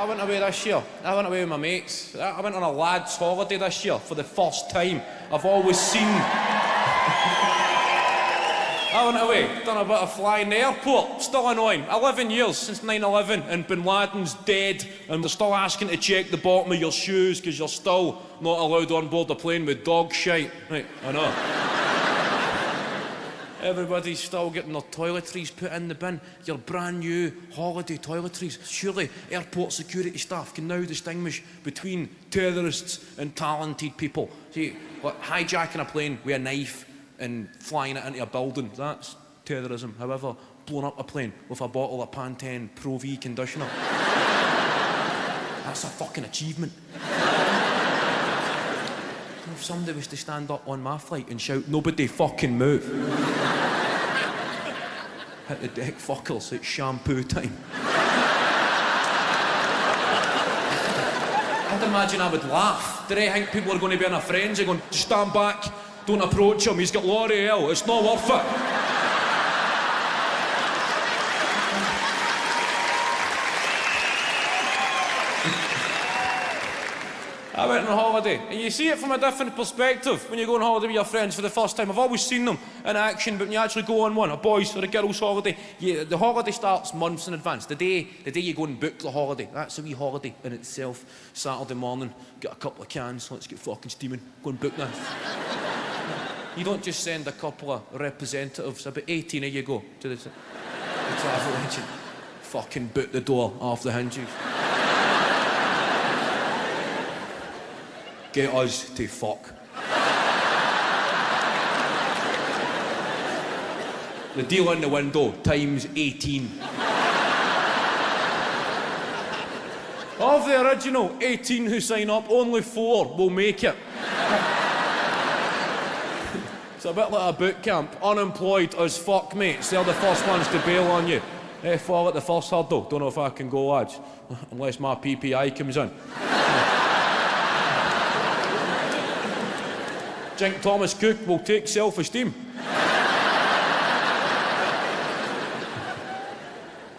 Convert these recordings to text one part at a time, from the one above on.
I went away this year. I went away with my mates. I went on a lads' holiday this year for the first time. I've always seen... I went away, done a bit of flying in the airport. Still annoying. 11 years since 9/11 and Bin Laden's dead and they're still asking to check the bottom of your shoes because you're still not allowed on board the plane with dog shite. Right, I know. Everybody's still getting their toiletries put in the bin. Your brand new holiday toiletries. Surely airport security staff can now distinguish between terrorists and talented people. See, like hijacking a plane with a knife and flying it into a building, that's terrorism. However, blowing up a plane with a bottle of Pantene Pro V conditioner, that's a fucking achievement. If somebody was to stand up on my flight and shout, "Nobody fucking move," hit the deck fuckers, it's shampoo time. I'd imagine I would laugh. Do they think people are going to be in a frenzy going, "Stand back, don't approach him, he's got L'Oreal, it's not worth it"? I went on holiday, and you see it from a different perspective when you go on holiday with your friends for the first time. I've always seen them in action, but when you actually go on one, a boys' or a girls' holiday, the holiday starts months in advance. The day you go and book the holiday, that's a wee holiday in itself. Saturday morning, get a couple of cans, let's get fucking steaming, go and book this. You don't just send a couple of representatives, about 18 of you go to the travel agent. Fucking boot the door off the hinges. Get us to fuck. The deal in the window, times 18. Of the original 18 who sign up, only 4 will make it. It's a bit like a boot camp. Unemployed as fuck mates, they're the first ones to bail on you. They fall at the first hurdle. Don't know if I can go, lads. Unless my PPI comes in. Think Thomas Cook will take self-esteem.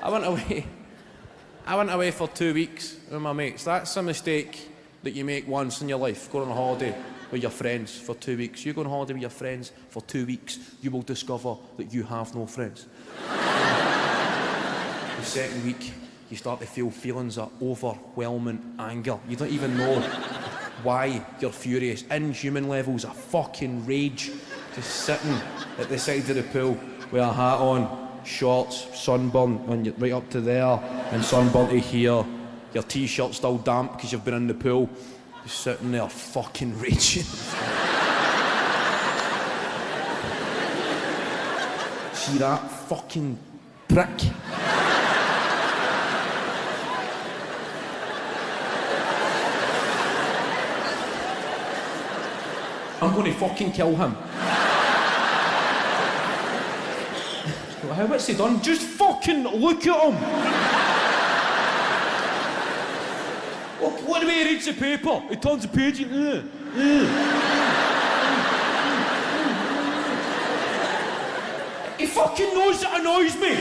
I went away for 2 weeks with my mates. That's a mistake that you make once in your life, going on a holiday with your friends for 2 weeks. You go on holiday with your friends for 2 weeks, you will discover that you have no friends. The second week, you start to feel feelings of overwhelming anger. You don't even know why you're furious. Inhuman levels of fucking rage. Just sitting at the side of the pool with a hat on, shorts, sunburn, and you're right up to there, and sunburn to here. Your t-shirt's still damp because you've been in the pool. Just sitting there fucking raging. See that fucking prick? I'm going to fucking kill him. What's he done? Just fucking look at him. What the way he reads the paper? He turns the page and... He fucking knows it annoys me.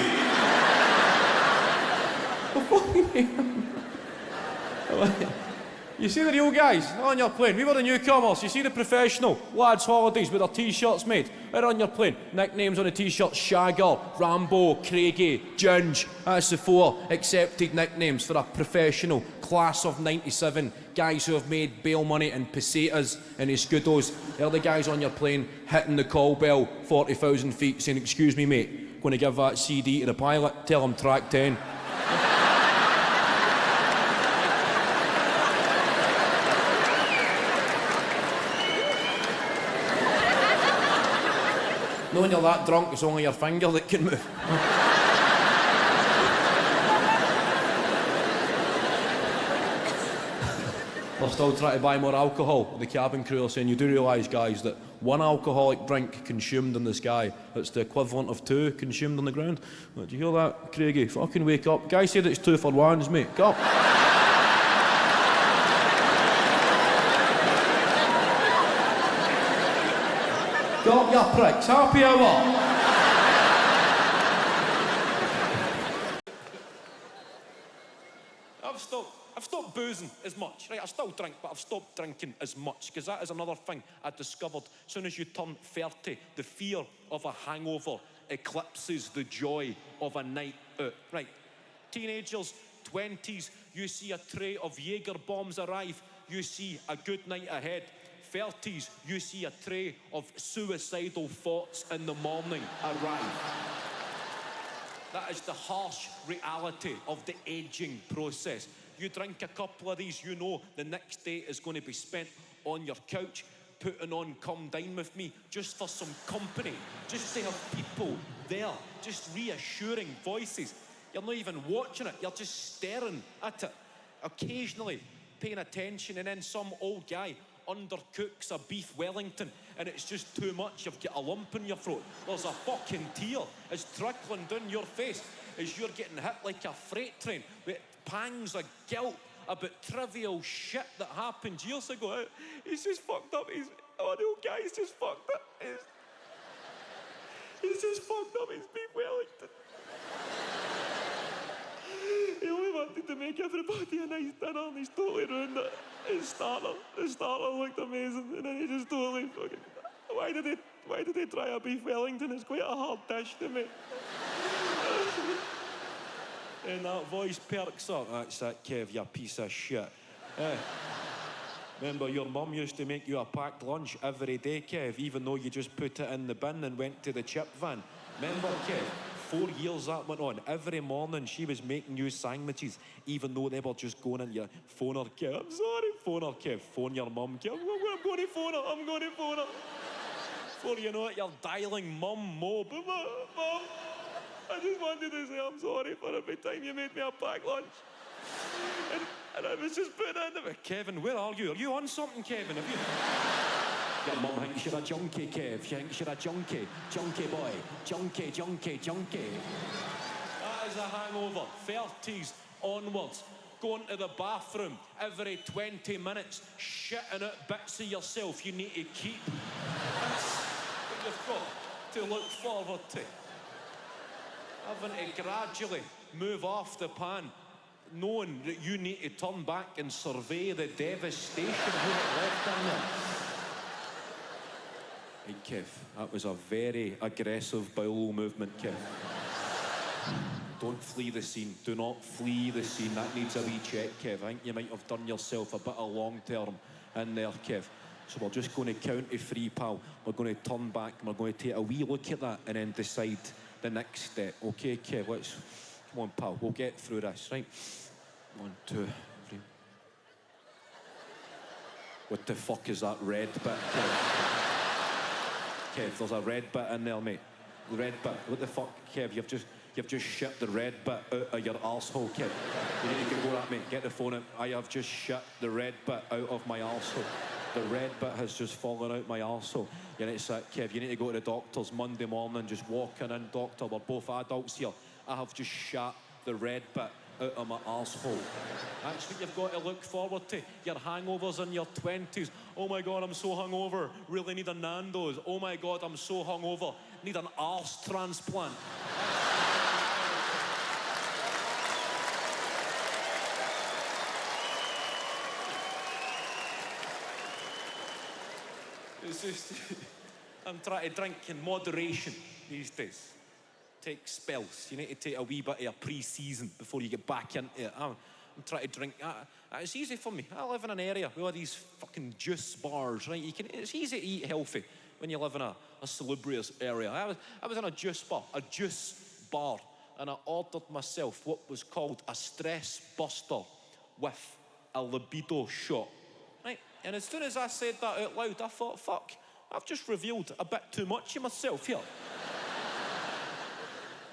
You see the real guys on your plane. We were the newcomers. You see the professional lads' holidays with their t-shirts made. Right on your plane. Nicknames on the t-shirt: Shagger, Rambo, Craigie, Ginge. That's the 4 accepted nicknames for a professional class of 97. Guys who have made bail money in pesetas and escudos. They're the guys on your plane hitting the call bell 40,000 feet saying, "Excuse me, mate, going to give that CD to the pilot? Tell him track 10. No, when you're that drunk, it's only your finger that can move. They're still trying to buy more alcohol. The cabin crew are saying, "You do realise, guys, that 1 alcoholic drink consumed in the sky, that's the equivalent of 2 consumed on the ground." Do you hear that, Craigie? Fucking wake up. Guy said it's 2 for 1s, mate. Go. Get up, you pricks. Happy hour. I've still I've stopped boozing as much, right? I still drink, but I've stopped drinking as much, because that is another thing I discovered. As soon as you turn 30, the fear of a hangover eclipses the joy of a night out, right? Teenagers, 20s, you see a tray of Jaeger bombs arrive, you see a good night ahead. 30s, you see a tray of suicidal thoughts in the morning arrive. That is the harsh reality of the aging process. You drink a couple of these, you know the next day is going to be spent on your couch, putting on Come Dine With Me, just for some company, just to have people there, just reassuring voices. You're not even watching it, you're just staring at it, occasionally paying attention, and then some old guy undercooks a beef Wellington and it's just too much. You've got a lump in your throat. There's a fucking tear. It's trickling down your face as you're getting hit like a freight train with pangs of guilt about trivial shit that happened years ago. He's just fucked up. The old guy's just fucked up. He's just fucked up his beef Wellington. He only wanted to make everybody a nice dinner and he's totally ruined it. The starter looked amazing and then he just totally fucking... Why did he try a beef Wellington? It's quite a hard dish to make. And that voice perks up. That's that, Kev, you piece of shit. Remember, your mum used to make you a packed lunch every day, Kev, even though you just put it in the bin and went to the chip van. Remember, Kev? 4 years that went on. Every morning she was making you sandwiches, even though they were just going in your phone her, Kev. I'm sorry, phone her, Kev. Phone your mum, Kev. I'm going to phone her. I'm going to phone her. Before you know it, you're dialing Mum Mo. Mum, I just wanted to say I'm sorry for every time you made me a packed lunch. And I was just putting it in the... Kevin, where are you? Are you on something, Kevin? Have you... Your mum thinks you're a junkie, Kev. She thinks you're a junkie. Junkie boy. Junkie. That is a hangover. 30s onwards. Going to the bathroom every 20 minutes, shitting out bits of yourself you need to keep. That's what you've got to look forward to. Having to gradually move off the pan, knowing that you need to turn back and survey the devastation you have left in there. Hey, Kev, that was a very aggressive bowel movement, Kev. Don't flee the scene. Do not flee the scene. That needs a wee check, Kev. I think you might have done yourself a bit of long-term in there, Kev. So we're just going to count to 3, pal. We're going to turn back and we're going to take a wee look at that and then decide the next step. Okay, Kev, come on, pal. We'll get through this, right? 1, 2, 3. What the fuck is that red bit, Kev? Kev, there's a red bit in there, mate. The red bit. What the fuck, Kev? You've just shit the red bit out of your arsehole, Kev. You need to go that, mate. Get the phone out. I have just shit the red bit out of my arsehole. The red bit has just fallen out my arsehole. You need to say, Kev, you need to go to the doctor's Monday morning, just walking in, doctor, we're both adults here. I have just shat the red bit out of my arsehole. That's what you've got to look forward to. Your hangovers in your 20s. Oh my God, I'm so hungover. Really need a Nando's. Oh my God, I'm so hungover. Need an arse transplant. It's just... I'm trying to drink in moderation these days. Take spells. You need to take a wee bit of a pre-season before you get back into it. I'm trying to drink. It's easy for me. I live in an area with all these fucking juice bars, right? It's easy to eat healthy when you live in a salubrious area. I was in a juice bar, and I ordered myself what was called a stress buster with a libido shot, right? And as soon as I said that out loud, I thought, fuck, I've just revealed a bit too much of myself here.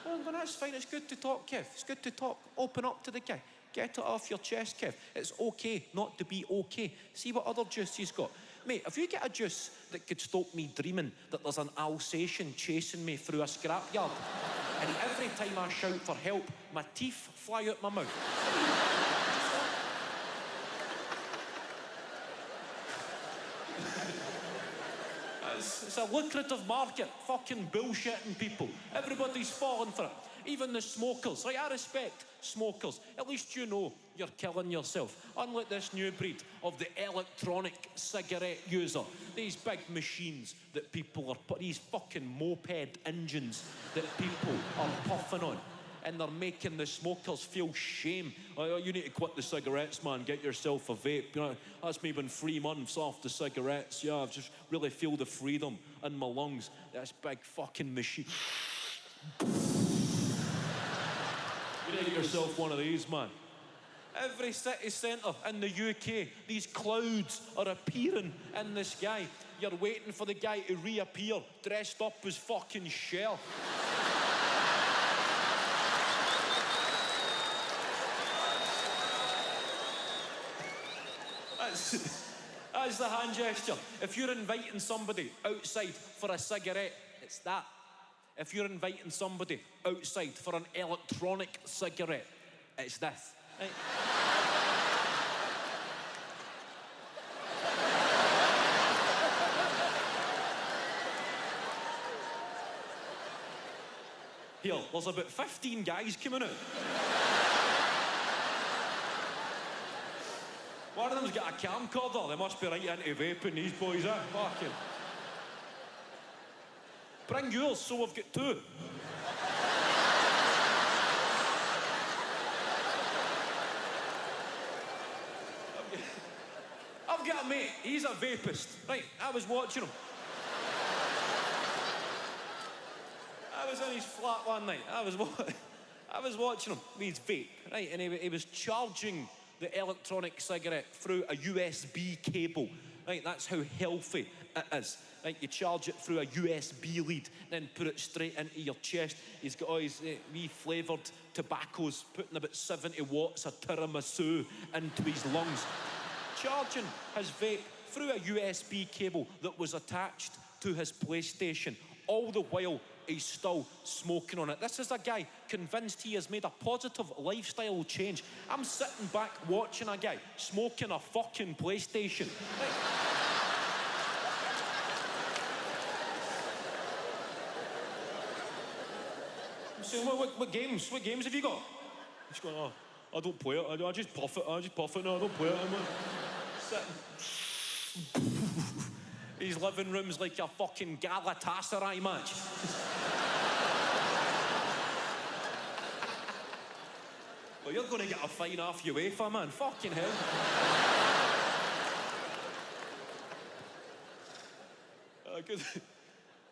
Well, that's fine. It's good to talk, Kev. It's good to talk. Open up to the guy. Get it off your chest, Kev. It's okay not to be okay. See what other juice he's got. Mate, if you get a juice that could stop me dreaming that there's an Alsatian chasing me through a scrapyard, and every time I shout for help, my teeth fly out my mouth. It's a lucrative market, fucking bullshitting people. Everybody's falling for it. Even the smokers, right? I respect smokers. At least you know you're killing yourself. Unlike this new breed of the electronic cigarette user. These big machines that people are these fucking moped engines that people are puffing on. And they're making the smokers feel shame. Oh, you need to quit the cigarettes, man. Get yourself a vape. You know, that's me been 3 months off the cigarettes. Yeah, I've just really feel the freedom in my lungs. This big fucking machine. You need to get yourself one of these, man. Every city centre in the UK, these clouds are appearing in the sky. You're waiting for the guy to reappear, dressed up as fucking Shell. That's the hand gesture. If you're inviting somebody outside for a cigarette, it's that. If you're inviting somebody outside for an electronic cigarette, it's this. Right? Here, there's about 15 guys coming out. One of them's got a camcorder. They must be right into vaping, these boys, eh? Fucking. Bring yours, so we've got 2. I've got a mate, he's a vapist. Right, I was watching him. I was in his flat one night. I was watching him with his vape, right, and he was charging the electronic cigarette through a USB cable. Right, that's how healthy it is. Right, you charge it through a USB lead, then put it straight into your chest. He's got all his wee flavoured tobaccos, putting about 70 watts of tiramisu into his lungs. Charging his vape through a USB cable that was attached to his PlayStation. All the while, he's still smoking on it. This is a guy convinced he has made a positive lifestyle change. I'm sitting back watching a guy smoking a fucking PlayStation. Right. I'm saying, what games have you got? He's going, oh, I don't play it. I just puff it. No, I don't play it. I'm sitting. His living room's like a fucking Galatasaray match. Well, you're going to get a fine off UEFA, man. Fucking hell.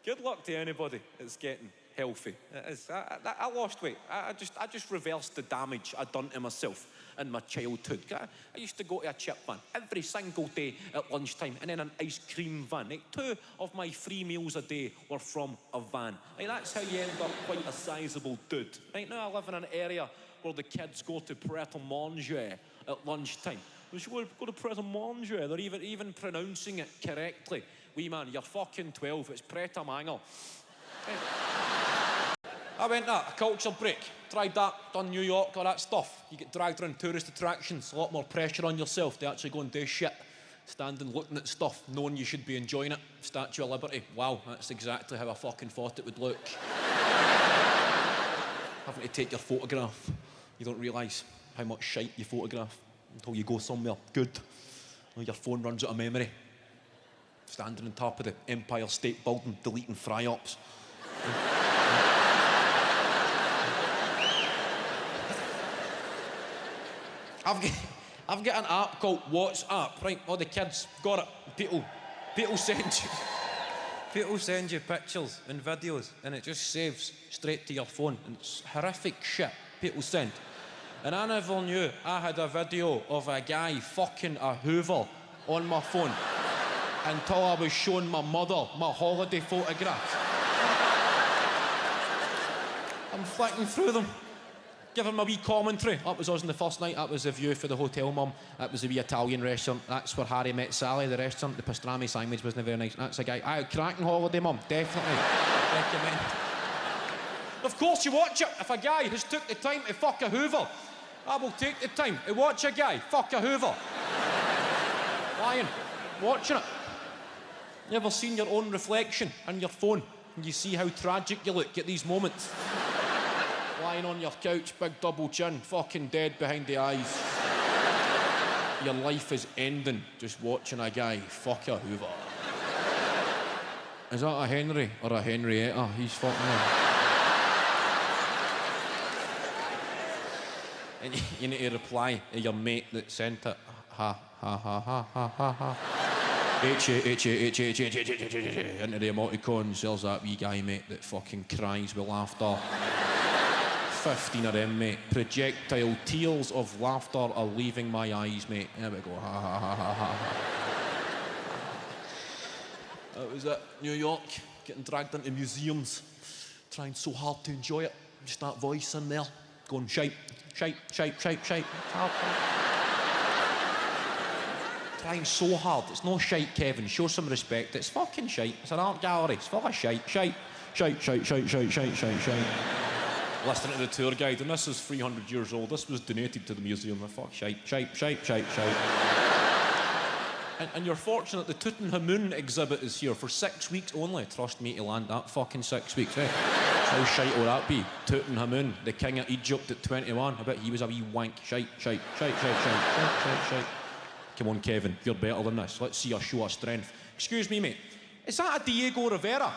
Good luck to anybody that's getting healthy. I lost weight. I just reversed the damage I'd done to myself in my childhood. I used to go to a chip van every single day at lunchtime, and then an ice cream van. Like, 2 of my 3 meals a day were from a van. Like, that's how you end up quite a sizable dude. Right now I live in an area where the kids go to Pret a Manger at lunchtime. We should go to Pret a Manger. They're even pronouncing it correctly. Wee man, you're fucking 12. It's Pret a Manger. I went to a culture break, tried that, done New York, all that stuff. You get dragged around tourist attractions, a lot more pressure on yourself to actually go and do shit. Standing looking at stuff, knowing you should be enjoying it. Statue of Liberty, wow, that's exactly how I fucking thought it would look. Having to take your photograph. You don't realise how much shite you photograph until you go somewhere good. Your phone runs out of memory. Standing on top of the Empire State Building, deleting fry-ups. I've got an app called WhatsApp, right? All the kids got it. People send you pictures and videos, and it just saves straight to your phone. And it's horrific shit people send. And I never knew I had a video of a guy fucking a Hoover on my phone until I was showing my mother my holiday photographs. I'm flicking through them, giving them a wee commentary. That was us on the first night. That was the view for the hotel, mum. That was the wee Italian restaurant. That's where Harry met Sally, the restaurant. The pastrami sandwich wasn't very nice. That's a guy. Aye, cracking holiday, mum. Definitely recommend. Of course you watch it. If a guy has took the time to fuck a Hoover, I will take the time to watch a guy fuck a Hoover. Lying. Watching it. You ever seen your own reflection on your phone and you see how tragic you look at these moments? lying on your couch, big double chin, fucking dead behind the eyes. Your life is ending just watching a guy fuck a Hoover. Is that a Henry or a Henrietta? He's fucking her. And you need to reply to your mate that sent it. Ha, ha, ha, ha, ha, ha, ha. Into the emoticons, there's that wee guy, mate, that fucking cries with laughter. 15 of them, mate. Projectile tears of laughter are leaving my eyes, mate. There we go. Ha, ha, ha, ha, ha. That was it. New York, getting dragged into museums, trying so hard to enjoy it. Just that voice in there, going shite, shite, shite, shite, shite. Trying so hard. It's no shite, Kevin. Show some respect. It's fucking shite. It's an art gallery. It's full of shite. Shite. Shite, shite, shite, shite, shite, shite, shite. Listening to the tour guide, and this is 300 years old. This was donated to the museum. Fuck shite, shite, shite, shite, shite. And you're fortunate the Tutankhamun exhibit is here for 6 weeks only. Trust me to land that fucking 6 weeks, eh? How shite will that be? Tutankhamun, the king of Egypt at 21. I bet he was a wee wank. Shite, shite, shite, shite, shite, shite, shite, shite. Come on, Kevin, you're better than this. Let's see a show of strength. Excuse me, mate. Is that a Diego Rivera?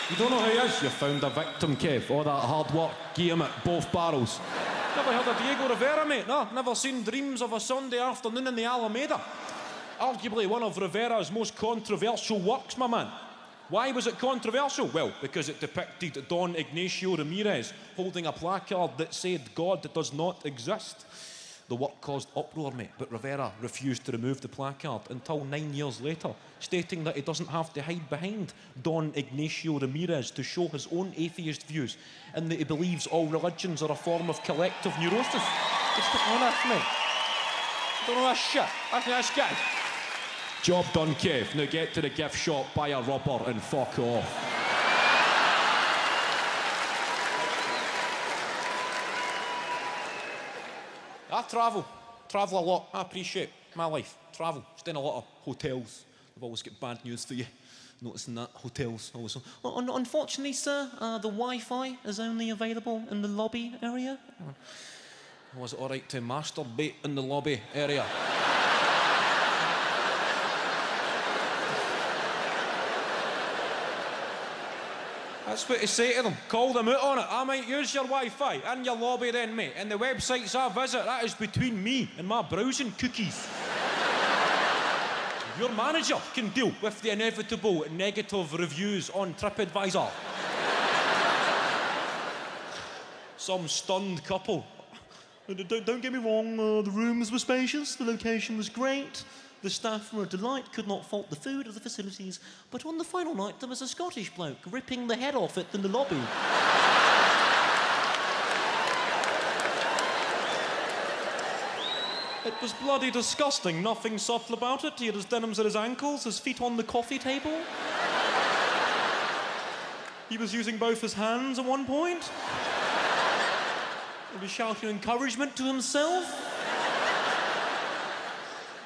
You don't know who he is? You found a victim, Kev. All that hard work, gave him at both barrels. Never heard of Diego Rivera, mate? No, never seen Dreams of a Sunday Afternoon in the Alameda. Arguably one of Rivera's most controversial works, my man. Why was it controversial? Well, because it depicted Don Ignacio Ramirez holding a placard that said God does not exist. The work caused uproar, mate, but Rivera refused to remove the placard until 9 years later, stating that he doesn't have to hide behind Don Ignacio Ramirez to show his own atheist views and that he believes all religions are a form of collective neurosis. Just don't know this, mate. Don't know this shit. I think this guy. Job done, Kev. Now get to the gift shop, buy a rubber and fuck off. I travel a lot. I appreciate my life. Travel, stay in a lot of hotels. I've always got bad news for you. Noticing that hotels always. Unfortunately, sir, the Wi-Fi is only available in the lobby area. Was it all right to masturbate in the lobby area? That's what to say to them. Call them out on it. I might use your Wi-Fi in your lobby then, mate. And the websites I visit, that is between me and my browsing cookies. Your manager can deal with the inevitable negative reviews on TripAdvisor. Some stunned couple. Don't get me wrong, the rooms were spacious, the location was great. The staff were a delight, could not fault the food or the facilities. But on the final night, there was a Scottish bloke ripping the head off it in the lobby. It was bloody disgusting, nothing subtle about it. He had his denims at his ankles, his feet on the coffee table. He was using both his hands at one point. He was shouting encouragement to himself.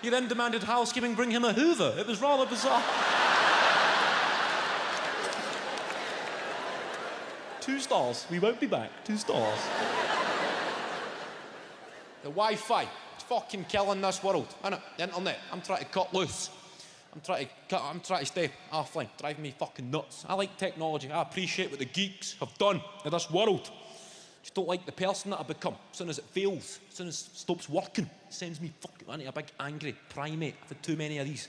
He then demanded housekeeping bring him a Hoover. It was rather bizarre. 2 stars. We won't be back. 2 stars. The Wi-Fi. It's fucking killing this world, isn't it? The internet. I'm trying to cut loose. I'm trying to stay offline. Driving me fucking nuts. I like technology. I appreciate what the geeks have done in this world. Just don't like the person that I become. As soon as it fails, as soon as it stops working, it sends me fucking into a big angry primate. I've had too many of these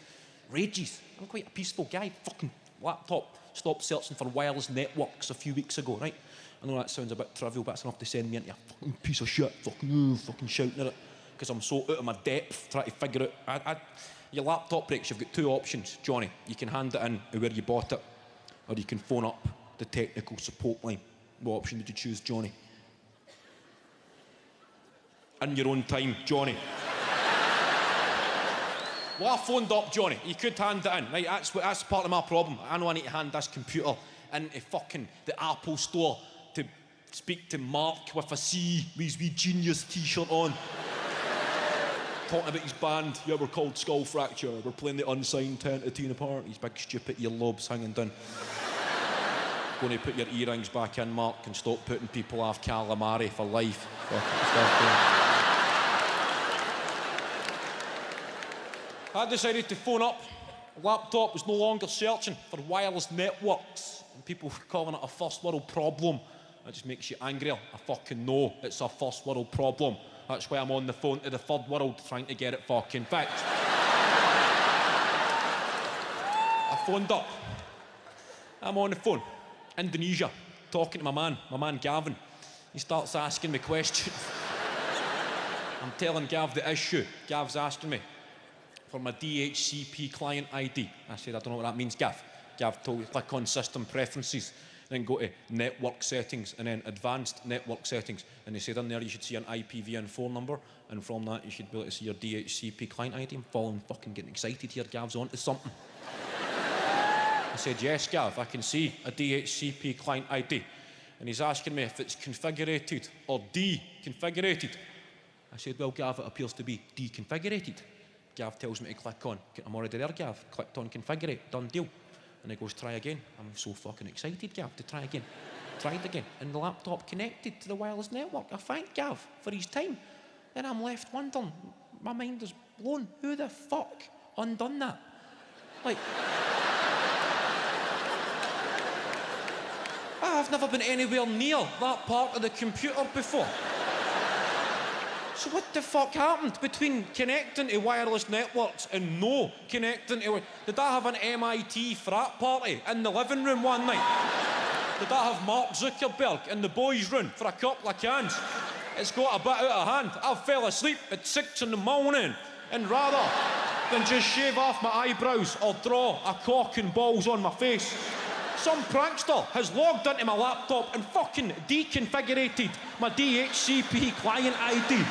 rages. I'm quite a peaceful guy. Fucking laptop stopped searching for wireless networks a few weeks ago, right? I know that sounds a bit trivial, but it's enough to send me into a fucking piece of shit. Fucking shouting at it. Because I'm so out of my depth trying to figure out. Your laptop breaks, you've got 2 options, Johnny. You can hand it in to where you bought it, or you can phone up the technical support line. What option did you choose, Johnny? In your own time, Johnny. Well, I phoned up, Johnny. You could hand it in, right? That's part of my problem. I know I need to hand this computer into fucking the Apple store to speak to Mark with a C with his wee genius t-shirt on. talking about his band. Yeah, we're called Skull Fracture. We're playing the unsigned 10 to 10 apart. His big stupid earlobes hanging down. Going to put your earrings back in, Mark, and stop putting people off calamari for life. I decided to phone up. A laptop was no longer searching for wireless networks, and people were calling it a first world problem. That just makes you angrier. I fucking know it's a first world problem. That's why I'm on the phone to the third world trying to get it fucking fixed. I phoned up. I'm on the phone. Indonesia. Talking to my man Gavin. He starts asking me questions. I'm telling Gav the issue. Gav's asking me for my DHCP client ID. I said, I don't know what that means, Gav. Gav told me, click on system preferences, then go to network settings, and then advanced network settings. And he said in there you should see an IPv4 phone number, and from that you should be able to see your DHCP client ID. I'm fucking getting excited here. Gav's onto something. I said, yes, Gav, I can see a DHCP client ID. And he's asking me if it's configurated or deconfigurated. I said, well, Gav, it appears to be deconfigurated. Gav tells me to click on, I'm already there, Gav. Clicked on configurate, done deal. And he goes, try again. I'm so fucking excited, Gav, to try again. Tried again. And the laptop connected to the wireless network. I thank Gav for his time. Then I'm left wondering, my mind is blown. Who the fuck undone that? Like... I've never been anywhere near that part of the computer before. So what the fuck happened between connecting to wireless networks and no connecting to... Did I have an MIT frat party in the living room one night? Did I have Mark Zuckerberg in the boys' room for a couple of cans? It's got a bit out of hand. I fell asleep at 6 in the morning, and rather than just shave off my eyebrows or draw a cock and balls on my face, some prankster has logged into my laptop and fucking deconfigurated my DHCP client ID.